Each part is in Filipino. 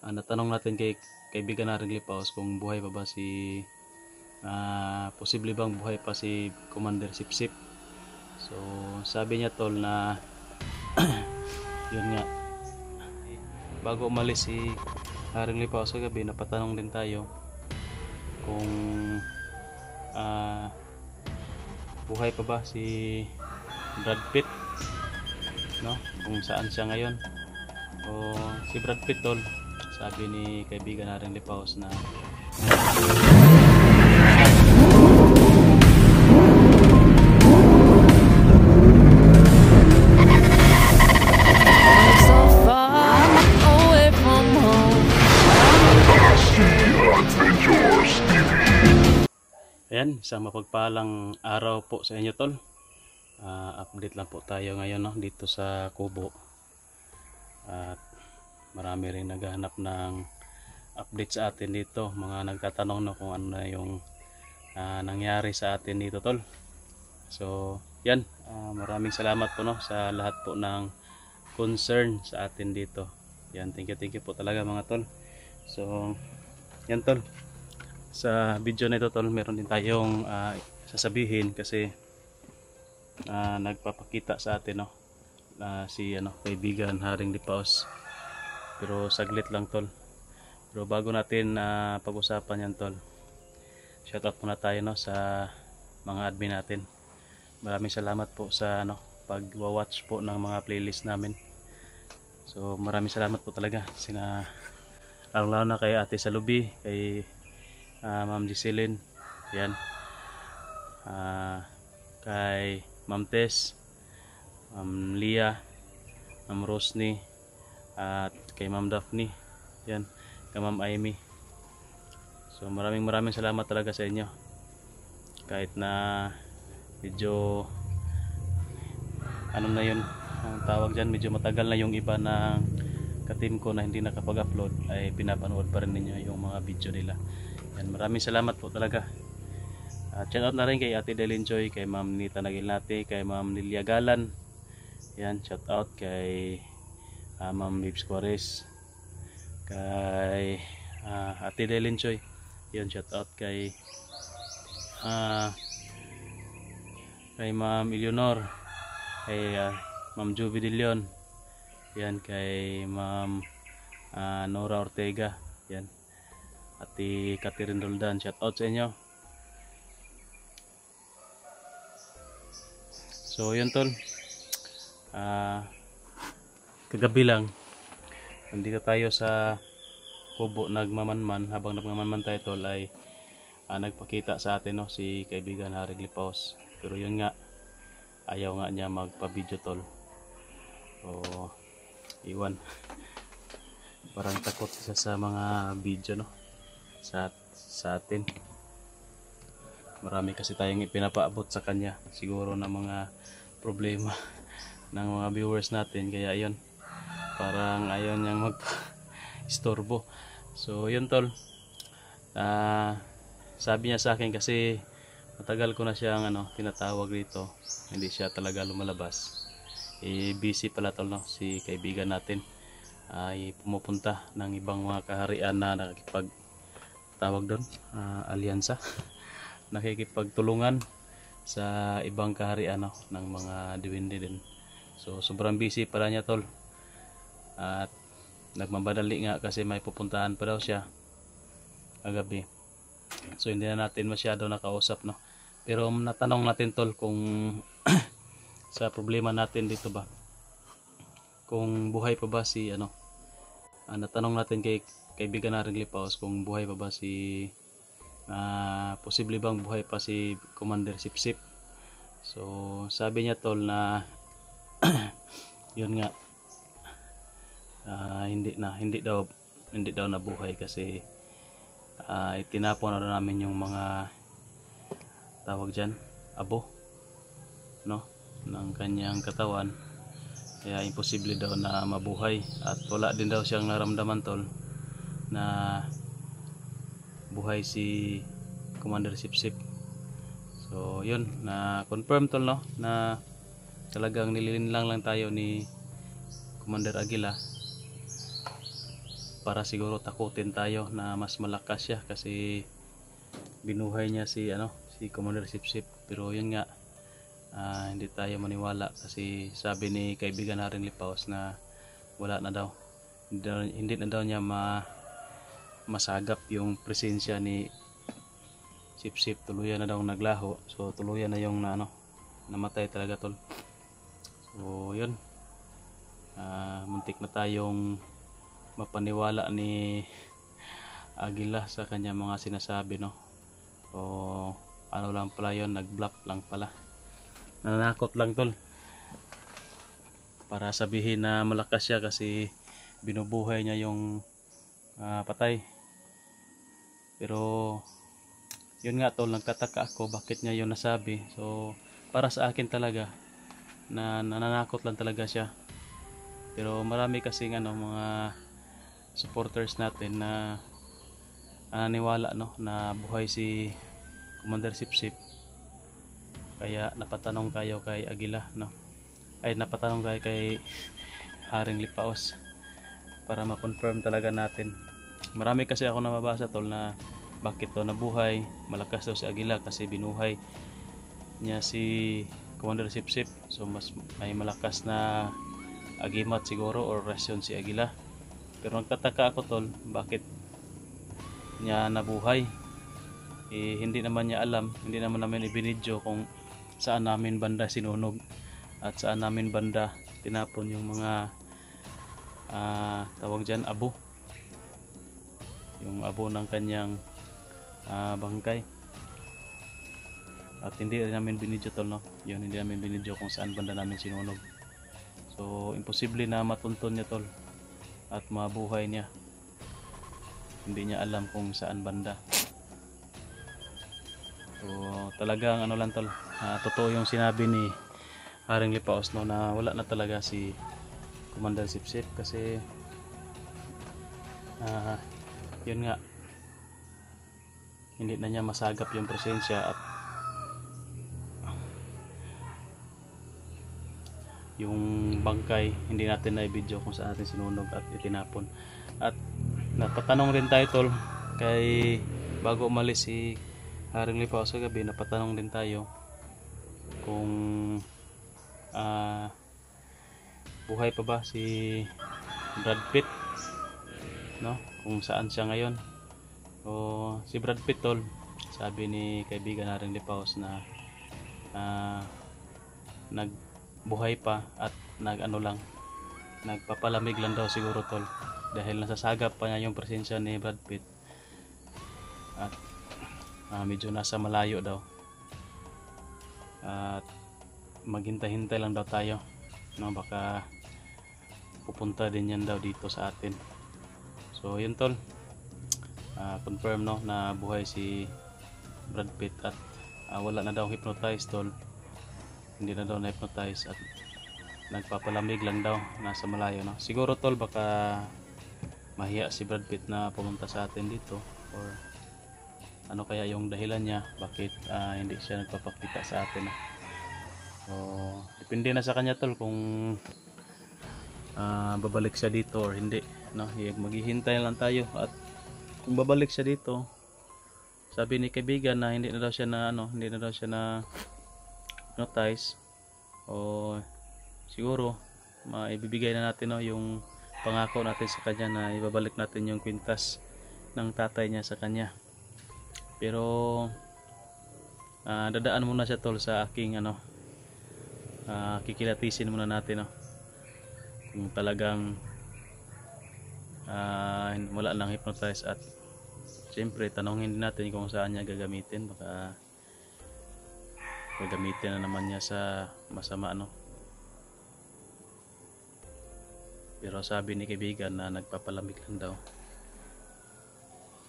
natanong natin kay kaibigan natin Lipaos kung buhay pa ba si posible bang buhay pa si Commander Sipsip. So sabi niya tol na yun nga, bago umalis si Haring Lipaos kagabi, napatanong din tayo kung buhay pa ba si Brad Pitt, no? Kung saan siya ngayon. O si Brad Pitt tol, sabi ni kaibigan natin Lipaos na ayan, isang mapagpalang araw po sa inyo tol. Update lang po tayo ngayon, no, dito sa Kubo. At marami rin naghahanap ng update sa atin dito, mga nagtatanong no, kung ano na yung nangyari sa atin dito tol. So yan, maraming salamat po no, sa lahat po ng concern sa atin dito. Yan, thank you po talaga mga tol. So yan tol, sa video na ito tol, meron din tayong sasabihin kasi nagpapakita sa atin no, si kaibigan Haring Lipaos, pero saglit lang tol. Pero bago natin pag-usapan yan tol, shoutout muna tayo no, sa mga admin natin. Maraming salamat po sa pag-watch po ng mga playlist namin. So maraming salamat po talaga, lalo na kay Ate Salubi, kay Ma'am Giseline, yan, kay Ma'am Tess, Ma'am Lia, Ma'am Rosny, at kay Ma'am Daphne, yan, kay Ma'am Amy. So maraming salamat talaga sa inyo, kahit na medyo ano na yun ang tawag dyan, medyo matagal na yung iba ng ka-team ko na hindi nakapag-upload, ay pinapanood pa rin ninyo yung mga video nila. Yan, maraming salamat po talaga. Shout out na rin kay Ate Delin Joy, kay Ma'am Nita Nagilnati, kay Ma'am Lilia Galan. Yan, shout out kay Ma'am Bibs Juarez, kay Ate Delin Joy. Yan, shout out kay Ma'am Eleonor, kay Ma'am Juvie De Leon. Yan, kay Ma'am Nora Ortega. Yan, Ate Catherine Roldan, shout out sa inyo. So yun tol, kagabi lang nandito tayo sa Kubo nagmamanman. Habang nagmamanman tayo tol ay nagpakita sa atin no, si kaibigan Haring Lipaos, pero yun nga, ayaw nga niya magpa-video tol. So iwan, parang takot siya sa mga video no, sa atin. Marami kasi tayong ipinapaabot sa kanya, siguro na mga problema ng mga viewers natin, kaya yun, parang ayaw niyang mag-istorbo. So yun tol, sabi niya sa akin, kasi matagal ko na siyang tinatawag dito, hindi siya talaga lumalabas. Busy pala tol no, si kaibigan natin ay pumupunta ng ibang mga kaharian na nakikipagtawag doon, alyansa, nakikipagtulungan sa ibang kaharian ng mga diwindi din. So sobrang busy pala niya tol, at nagmabadali nga kasi may pupuntahan pa daw siya kagabi. So hindi na natin masyado nakausap no, pero natanong natin tol kung sa problema natin dito ba, kung buhay pa ba si natanong natin kay kaibigan natin Lipaos kung buhay pa ba si posible bang buhay pa si Commander Sipsip. So sabi niya tol na yun nga, hindi daw nabuhay kasi itinapon na namin yung mga tawag dyan, abo no, ng kanyang katawan, kaya imposible daw na mabuhay, at wala din daw siyang naramdaman tol na buhay si Commander Sipsip. So yun, na confirm tol no, na talagang nililinlang lang tayo ni Commander Aguila para siguro takutin tayo na mas malakas siya kasi binuhay niya si si Commander Sipsip. Pero yun nga, hindi tayo maniwala kasi sabi ni kaibigan natin Lipaos na wala na daw, hindi na daw niya masagap yung presensya ni Sipsip. Tuluyan na daw naglaho, so tuluyan na yung namatay talaga tol. So yun, muntik na tayong mapaniwala ni Agila sa kanya mga sinasabi, no? So ano lang pala yun, nag-bluff lang pala, nanakot lang tol para sabihin na malakas siya kasi binubuhay niya yung patay. Pero yun nga tol, nagtataka ako bakit niya yun nasabi. So para sa akin talaga na nananakot lang talaga siya. Pero marami kasing mga supporters natin na naniniwala, no, na buhay si Commander Sipsip. Kaya napatanong tayo kay Agila, no, ay napatanong tayo kay Haring Lipaos para ma-confirm talaga natin. Marami kasi ako nababasa tol na bakit to nabuhay, malakas daw si Agila kasi binuhay niya si Commander Sipsip. So mas may malakas na agimat siguro or rasyon si Agila. Pero nagtataka ako tol, bakit niya nabuhay? Hindi naman niya alam, hindi naman namin ibinidyo kung saan namin banda sinunog at saan namin banda tinapon yung mga tawag dyan, abo, yung abo ng kanyang bangkay. At hindi rin namin binidyo tol, no? Yun, hindi namin binidyo kung saan banda namin sinunog. So imposible na matunton niya tol at mabuhay niya, hindi niya alam kung saan banda. So talagang lang tol, totoo yung sinabi ni Haring Lipaos, no, na wala na talaga si Commander Sipsip kasi yun nga, hindi na niya masagap yung presensya at yung bangkay hindi natin na i-video kung saan natin sinunog at itinapon. At napatanong rin tayo tol kay, bago umalis si Haring Lipaos kagabi, napatanong din tayo kung buhay pa ba si Brad Pitt, no, kung saan siya ngayon. So si Brad Pitt tol, sabi ni kaibigan Haring Lipaos na nagbuhay pa at nagpapalamig lang daw siguro tol dahil nasasagap pa niya yung presensya ni Brad Pitt at medyo nasa malayo daw at maghintay-hintay lang daw tayo, no, baka pupunta din yan daw dito sa atin. So yun tol, confirm, no, na buhay si Brad Pitt at wala na daw hypnotize tol, hindi na daw na-hypnotize at nagpapalamig lang daw, nasa malayo, no. Siguro tol baka mahiya si Brad Pitt na pumunta sa atin dito, or ano kaya yung dahilan niya bakit hindi siya nagpapakita sa atin, no? So depende na sa kanya tol kung babalik siya dito or hindi, no. Maghihintay lang tayo at kung babalik siya dito, sabi ni kaibigan na hindi na daw siya na hypnotize, o siguro maibibigay na natin, no, yung pangako natin sa kanya na ibabalik natin yung kwintas ng tatay niya sa kanya. Pero dadaan muna siya tol sa aking kikilatisin muna natin, no, kung talagang wala lang hypnotize, at siyempre tanongin din natin kung saan niya gagamitin, baka gagamitin na naman niya sa masama, no. Pero sabi ni kaibigan na nagpapalamig lang daw,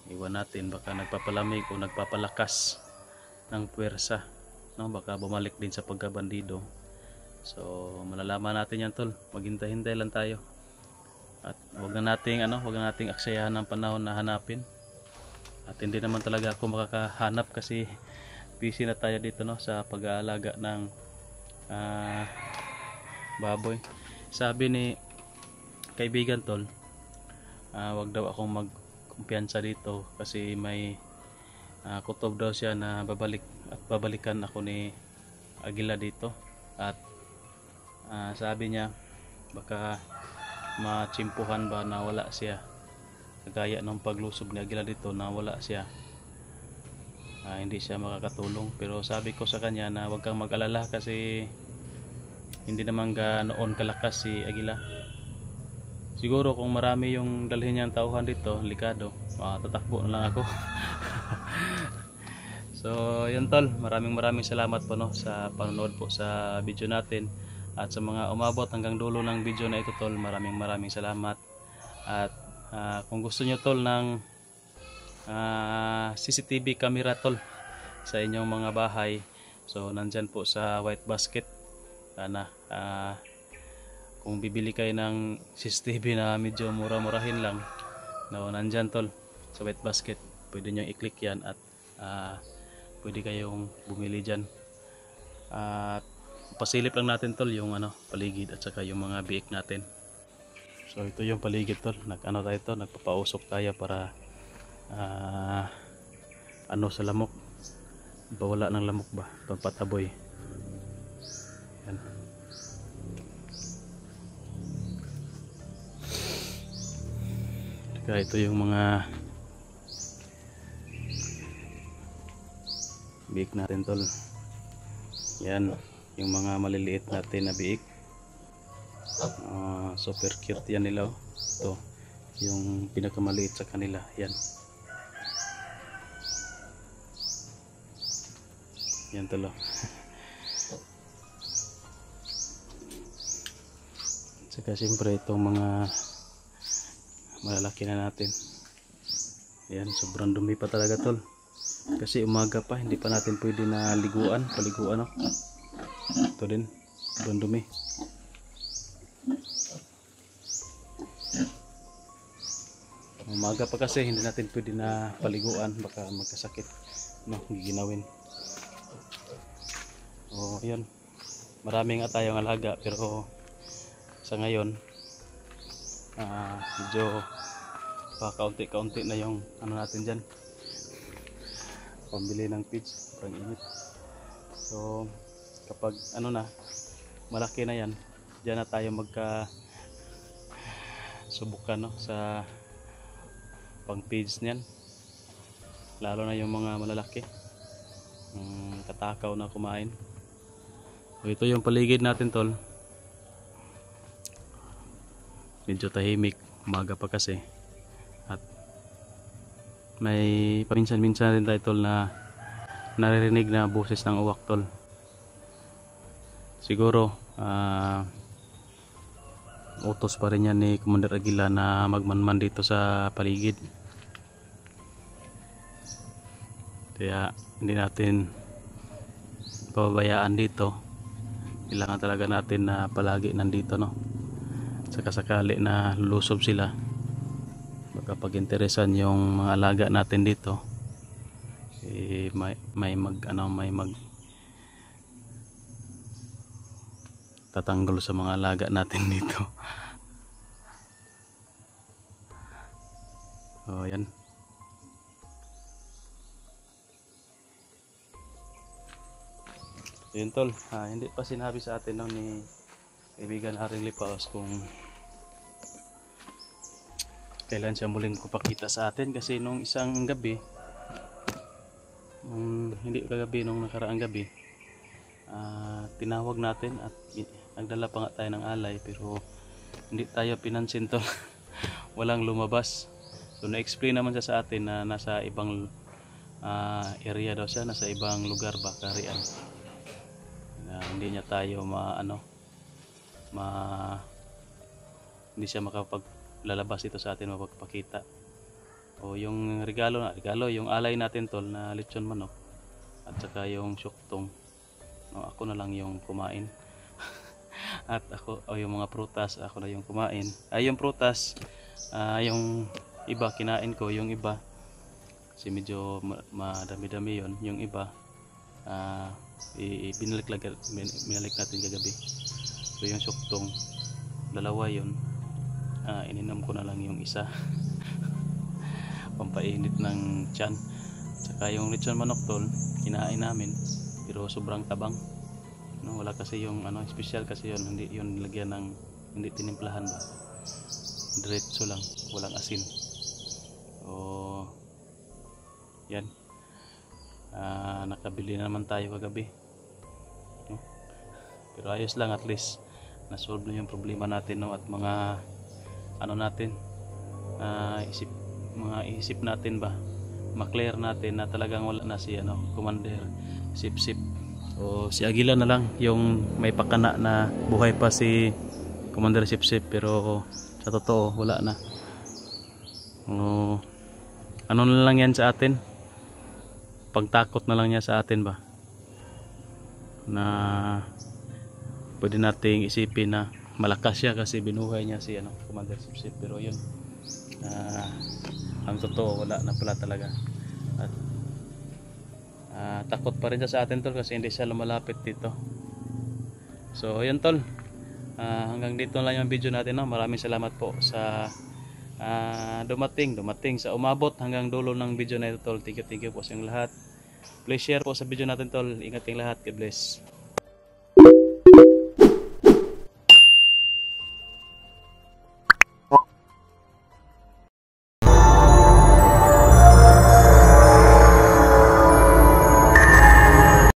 iwan natin, baka nagpapalamig o nagpapalakas ng puwersa, no, baka bumalik din sa pagkabandido. So malalaman natin yan tol, maghintay-hintay lang tayo at wag na nating aksayahan ng panahon na hanapin, at hindi naman talaga ako makakahanap kasi busy na tayo dito, no, sa pag-aalaga ng baboy. Sabi ni kaibigan tol, wag daw akong magkumpiyansa dito kasi may kutob daw siya na babalikan ako ni Agila dito. At sabi niya baka matsimpuhan ba na wala siya, kagaya ng paglusob ni Agila dito na wala siya, hindi siya makakatulong. Pero sabi ko sa kanya na wag kang mag-alala kasi hindi naman ganoon kalakas si Agila. Siguro kung marami yung dalhin niyang tauhan dito, likado, tatakbo na lang ako. So yun tol, maraming salamat po no sa panonood po sa video natin. At sa mga umabot hanggang dulo ng video na ito tol, maraming salamat. At kung gusto nyo tol ng CCTV camera tol sa inyong mga bahay, so nandyan po sa White Basket. Sana kung bibili kayo ng CCTV na medyo mura-murahin lang, no, nandyan tol sa White Basket, pwede nyo i-click yan at pwede kayong bumili dyan. At pasilip lang natin tol yung paligid at saka yung mga biik natin. So ito yung paligid tol, nagpapausok tayo para sa lamok, bawala ng lamok ba, pampataboy. Yan. Saka ito yung mga biik natin tol. Yan, yung mga maliliit natin na biik. Super cute yan nila. Ito, yung pinakamaliit sa kanila. Yan. Yan tol. Saka siyempre itong mga malalaki na natin. Yan, sobrang dumi pa talaga tol. Kasi umaga pa, hindi pa natin pwede na paliguan no. Ito din, sobrang dumi. Umaga pa kasi hindi natin pwede na paliguan, baka magkasakit no, giginawin. O yun, marami nga tayong alaga pero sa ngayon medyo kaunti-kaunti na yung natin dyan, pambili ng feeds, parang init. So kapag malaki na yan, dyan na tayo magka subukan no, sa pang feeds niyan, lalo na yung mga malalaki, katakaw na kumain. So ito yung paligid natin tol, medyo tahimik, umaga pa kasi, at may paminsan-minsan rin tayo tol na naririnig na boses ng uwak tol. Siguro utos pa rin yan ni Commander Agila na magmanman dito sa paligid, kaya hindi natin pababayaan dito. Kailangan talaga natin na palagi nandito no. Saka sakali na lulusob sila, baka pag-interesan yung mga alaga natin dito, may mag tatanggol sa mga alaga natin dito. So yan. So yun tol, hindi pa sinabi sa atin no, ni kaibigan Haring Lipaos kung kailan siya muling kupakita sa atin, kasi nung isang gabi, hindi kagabi, nung nakaraang gabi, tinawag natin at nagdala pa nga tayo ng alay pero hindi tayo pinansin tol. Walang lumabas. So na-explain naman siya sa atin na nasa ibang area daw siya, nasa ibang lugar ba, Karian, hindi niya tayo hindi siya makapaglalabas ito sa atin, mapagpakita. O yung regalo, yung alay natin tol na lechon manok at saka yung syuktong, no, ako na lang yung kumain. At ako, yung mga prutas ako na yung kumain. Yung prutas, yung iba kinain ko, yung iba kasi medyo madami-dami yon, yung iba binalik natin kagabi. So yung syuktong, dalawa yun, ininom ko na lang yung isa. papainit ng tiyan. Tsaka yung lechon manok tol, kinain namin pero sobrang tabang, no? Wala kasi yung ano, special kasi yun, hindi yun lagyan ng, hindi tinimplahan ba, diretso lang, walang asin. O yan, nakabili na naman tayo kagabi, no? Pero ayos lang, at least na-solve na yung problema natin, no? At mga ano natin, mga isip natin ba, ma-clear natin na talagang wala na si ano, Commander Sip-Sip, o si Aguila na lang yung may pakana na buhay pa si Commander Sip-Sip, pero sa totoo wala na. Ano na lang yan sa atin, pagtakot na lang niya sa atin ba, na pwede nating isipin na malakas siya kasi binuhay niya si ano, Commander Sip-Sip, pero yun, ang totoo wala na pala talaga. At takot pa rin siya sa atin tol kasi hindi siya lumalapit dito. So yun tol, hanggang dito lang yung video natin, no? Maraming salamat po sa dumating sa umabot hanggang dulo ng video na ito tol. Thank you po sa inyong lahat. Please share po sa video natin tol. Ingat kayong lahat. God bless.